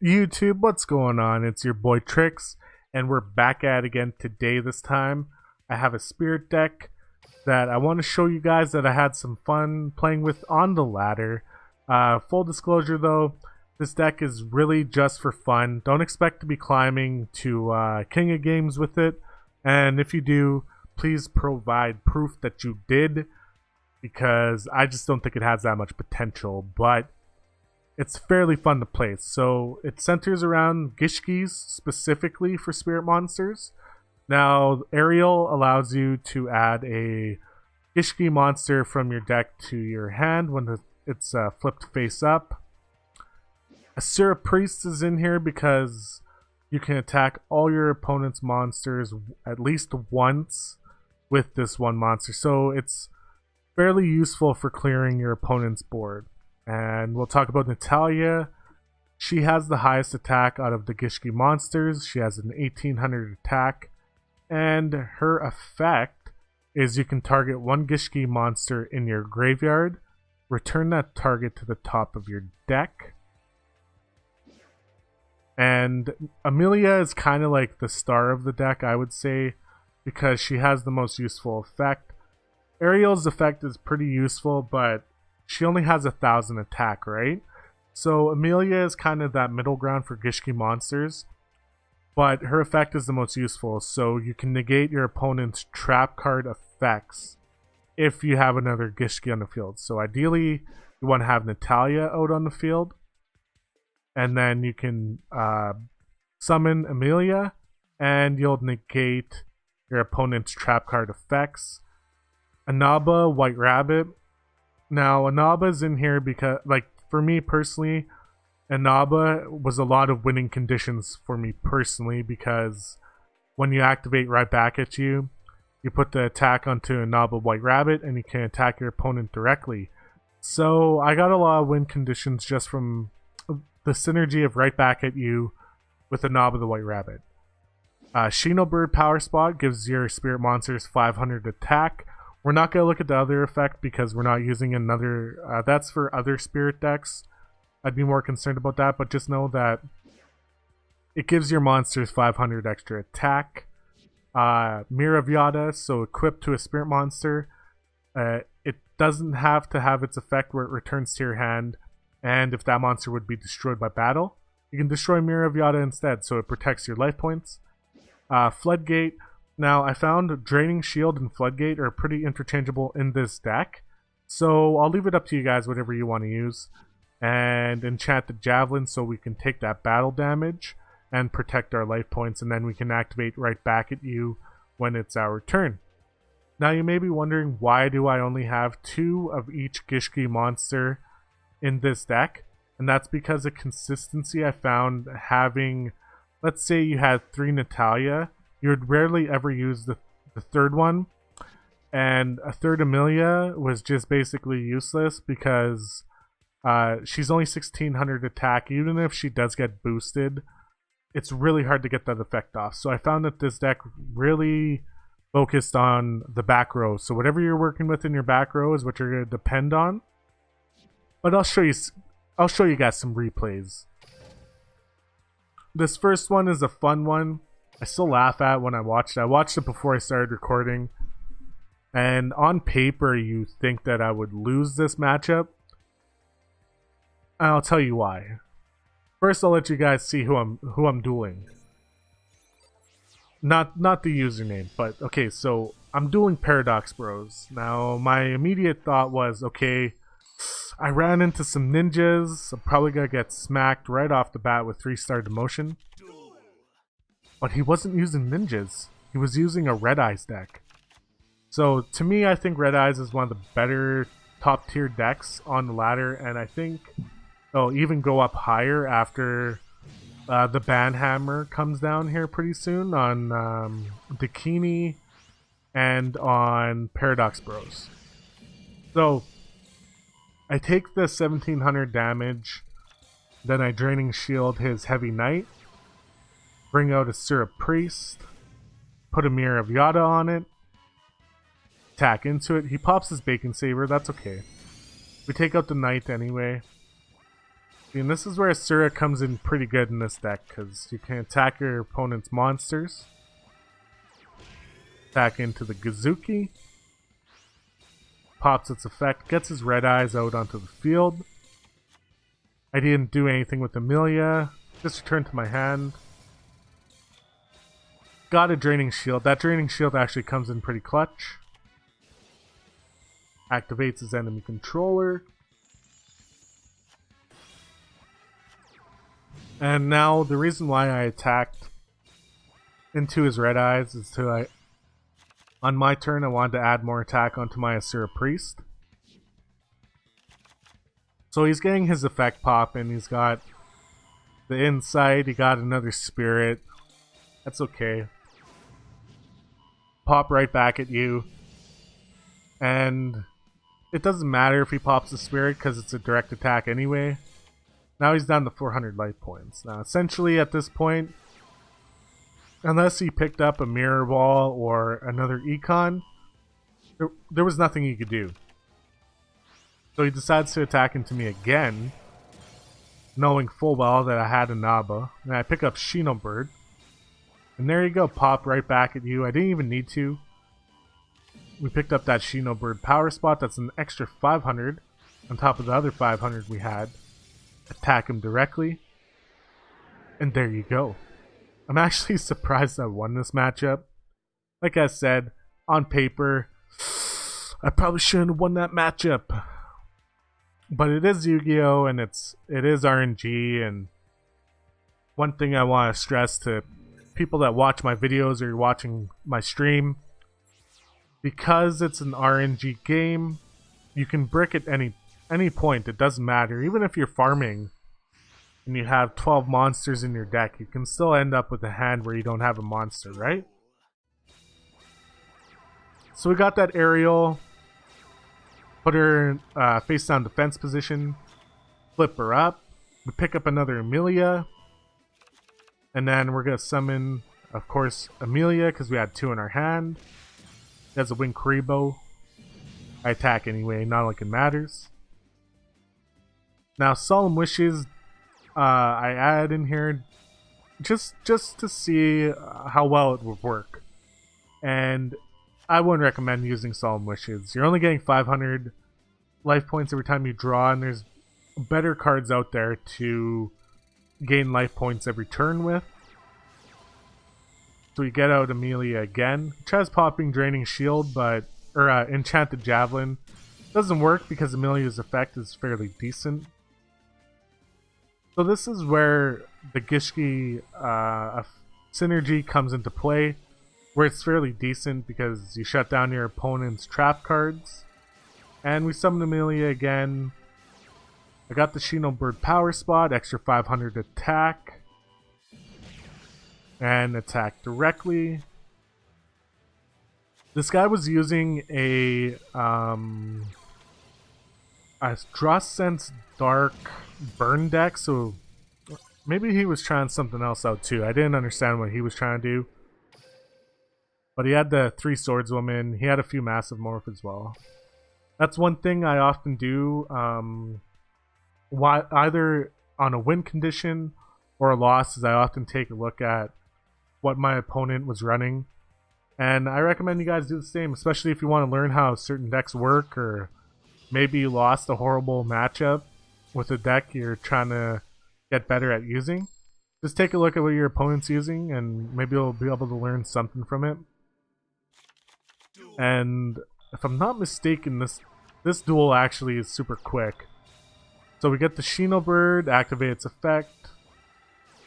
YouTube, what's going on? It's your boy Trix, and we're back at it again today. This time, I have a spirit deck that I want to show you guys that I had some fun playing with on the ladder. Full disclosure though, this deck is really just for fun. Don't expect to be climbing to King of Games with it, and if you do, please provide proof that you did, because I just don't think it has that much potential, but it's fairly fun to play. So it centers around Gishkis specifically for spirit monsters. Now, Aerial allows you to add a Gishki monster from your deck to your hand when it's flipped face up. Asura Priest is in here because you can attack all your opponent's monsters at least once with this one monster. So it's fairly useful for clearing your opponent's board. And we'll talk about Natalia. She has the highest attack out of the Gishki monsters. She has an 1800 attack. And her effect is you can target one Gishki monster in your graveyard. Return that target to the top of your deck. And Amelia is kind of like the star of the deck, I would say, because she has the most useful effect. Ariel's effect is pretty useful, but she only has 1,000 attack, right? So Amelia is kind of that middle ground for Gishki monsters, but her effect is the most useful, so you can negate your opponent's trap card effects if you have another Gishki on the field. So ideally, you want to have Natalia out on the field, and then you can summon Amelia, and you'll negate your opponent's trap card effects. Anaba, White Rabbit. Now, Anaba's in here because, like, for me personally, Anaba was a lot of winning conditions for me personally, because when you activate right back at you, you put the attack onto Anaba White Rabbit and you can attack your opponent directly. So I got a lot of win conditions just from the synergy of right back at you with Anaba the White Rabbit. Shino Bird Power Spot gives your spirit monsters 500 attack. We're not going to look at the other effect because we're not using another. That's for other spirit decks. I'd be more concerned about that, but just know that it gives your monsters 500 extra attack. Mirror of Yada, so equipped to a spirit monster. It doesn't have to have its effect where it returns to your hand, and if that monster would be destroyed by battle, you can destroy Mirror of Yada instead, so it protects your life points. Floodgate. Now, I found Draining Shield and Floodgate are pretty interchangeable in this deck, so I'll leave it up to you guys, whatever you want to use. And enchant the Javelin so we can take that battle damage and protect our life points, and then we can activate right back at you when it's our turn. Now, you may be wondering, why do I only have 2 of each Gishki monster in this deck? And that's because of consistency. I found having, let's say you had 3 Natalia, you would rarely ever use the third one, and a third Amelia was just basically useless because she's only 1600 attack. Even if she does get boosted, it's really hard to get that effect off. So I found that this deck really focused on the back row. So whatever you're working with in your back row is what you're going to depend on. But I'll show you guys some replays. This first one is a fun one. I still laugh at when I watched it. I watched it before I started recording. And on paper, you think that I would lose this matchup. And I'll tell you why. First, I'll let you guys see who I'm dueling. Not the username, but okay, so I'm dueling Paradox Bros. Now, my immediate thought was, okay, I ran into some ninjas. I'm probably gonna get smacked right off the bat with 3-star demotion. But he wasn't using ninjas. He was using a Red Eyes deck. So to me, I think Red Eyes is one of the better top tier decks on the ladder, and I think they'll even go up higher after the Banhammer comes down here pretty soon on Dakini and on Paradox Bros. So I take the 1700 damage, then I Draining Shield his Heavy Knight, bring out a Asura Priest, put a Mirror of Yada on it, attack into it. He pops his Bacon Saber, that's okay. We take out the Knight anyway. And this is where Asura comes in pretty good in this deck, because you can attack your opponent's monsters. Attack into the Gishki. Pops its effect, gets his red eyes out onto the field. I didn't do anything with Amelia. Just returned to my hand. Got a Draining Shield. That Draining Shield actually comes in pretty clutch. Activates his enemy controller. And now the reason why I attacked into his red eyes is on my turn I wanted to add more attack onto my Asura Priest. So he's getting his effect pop and he's got the insight, he got another spirit. That's okay. Pop right back at you. And it doesn't matter if he pops the spirit because it's a direct attack anyway. Now he's down to 400 life points. Now essentially at this point, unless he picked up a mirror ball or another econ, there was nothing he could do. So he decides to attack into me again, knowing full well that I had a Naba. And I pick up Bird. And there you go, pop right back at you. I didn't even need to. We picked up that Bird power spot. That's an extra 500 on top of the other 500 we had. Attack him directly. And there you go. I'm actually surprised I won this matchup. Like I said, on paper, I probably shouldn't have won that matchup. But it is Yu-Gi-Oh! And it is RNG. And one thing I want to stress to people that watch my videos or you're watching my stream, because it's an RNG game, you can brick at any point. It doesn't matter. Even if you're farming and you have 12 monsters in your deck, you can still end up with a hand where you don't have a monster, right? So we got that Ariel, put her face down defense position, flip her up, we pick up another Amelia, and then we're going to summon, of course, Amelia because we had 2 in our hand. He has a Wing Kuriboh. I attack anyway, not like it matters. Now, Solemn Wishes, I add in here just to see how well it would work. And I wouldn't recommend using Solemn Wishes. You're only getting 500 life points every time you draw, and there's better cards out there to gain life points every turn with. So we get out Amelia again. Tries popping Draining Shield, or Enchanted Javelin. Doesn't work because Amelia's effect is fairly decent. So this is where the Gishki synergy comes into play, where it's fairly decent because you shut down your opponent's trap cards. And we summon Amelia again. I got the Bird power spot, extra 500 attack. And attack directly. This guy was using a Draw Sense Dark burn deck, so maybe he was trying something else out too. I didn't understand what he was trying to do. But he had the 3 Swordswoman. He had a few Massive Morph as well. That's one thing I often do. Either on a win condition or a loss, is I often take a look at what my opponent was running. And I recommend you guys do the same, especially if you want to learn how certain decks work, or maybe you lost a horrible matchup with a deck you're trying to get better at using. Just take a look at what your opponent's using and maybe you'll be able to learn something from it. And if I'm not mistaken, this duel actually is super quick. So we get the Bird, activate its effect.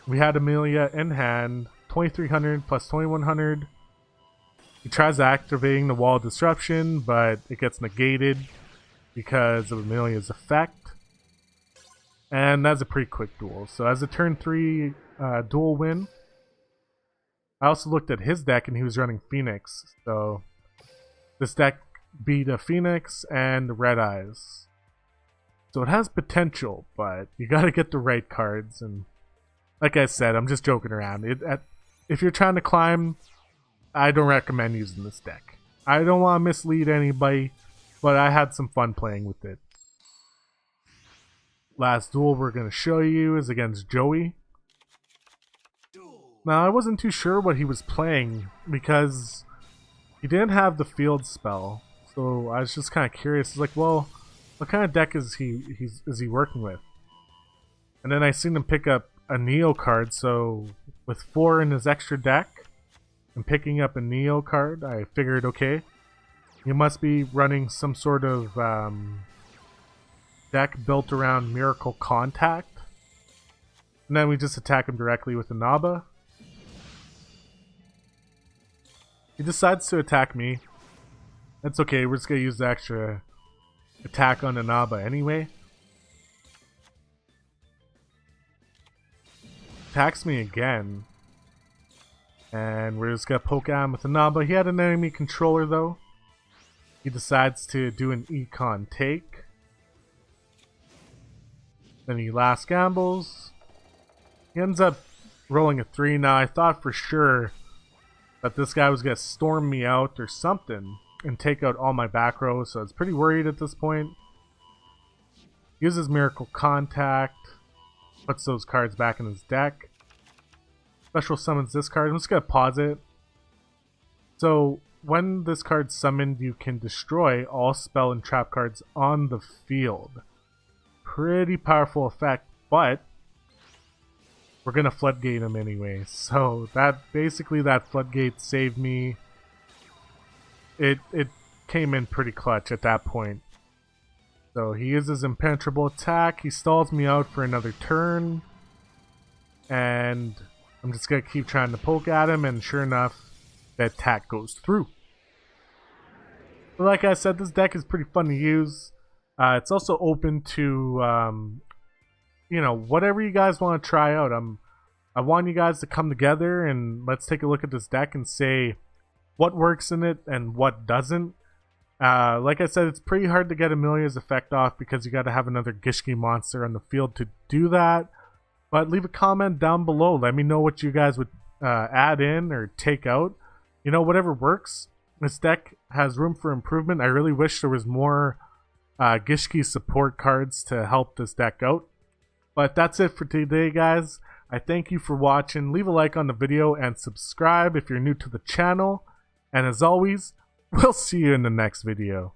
We had Amelia in hand, 2300 plus 2100. He tries activating the Wall of Disruption, but it gets negated because of Amelia's effect. And that's a pretty quick duel. So as a turn 3 duel win, I also looked at his deck and he was running Phoenix. So this deck beat a Phoenix and Red Eyes. So it has potential, but you gotta get the right cards. And like I said, I'm just joking around. If you're trying to climb, I don't recommend using this deck. I don't want to mislead anybody, but I had some fun playing with it. last duel we're going to show you is against Joey. Now, I wasn't too sure what he was playing because he didn't have the field spell. So I was just kind of curious. It's like, well, what kind of deck is he working with? And then I seen him pick up a Neo card, so with 4 in his extra deck and picking up a Neo card, I figured, okay, you must be running some sort of deck built around Miracle Contact. And then we just attack him directly with a Naba. He decides to attack me. That's okay, we're just going to use the extra attack on the Naba anyway. Attacks me again. And we're just going to poke at him with the Naba. He had an enemy controller though. He decides to do an econ take. Then he last gambles. He ends up rolling a 3. Now I thought for sure that this guy was going to storm me out or something and take out all my back rows, so I was pretty worried at this point. Uses Miracle Contact, puts those cards back in his deck. Special summons this card. I'm just going to pause it. So when this card's summoned, you can destroy all spell and trap cards on the field. Pretty powerful effect, but we're going to floodgate him anyway. So that floodgate saved me. It came in pretty clutch at that point. So he uses impenetrable attack. He stalls me out for another turn. And I'm just going to keep trying to poke at him, and sure enough, the attack goes through. But like I said, this deck is pretty fun to use. It's also open to, you know, whatever you guys want to try out. I want you guys to come together and let's take a look at this deck and say what works in it and what doesn't. Like I said, it's pretty hard to get Amelia's effect off because you got to have another Gishki monster on the field to do that. But leave a comment down below. Let me know what you guys would add in or take out. You know, whatever works. This deck has room for improvement. I really wish there was more Gishki support cards to help this deck out. But that's it for today, guys. I thank you for watching. Leave a like on the video and subscribe if you're new to the channel. And as always, we'll see you in the next video.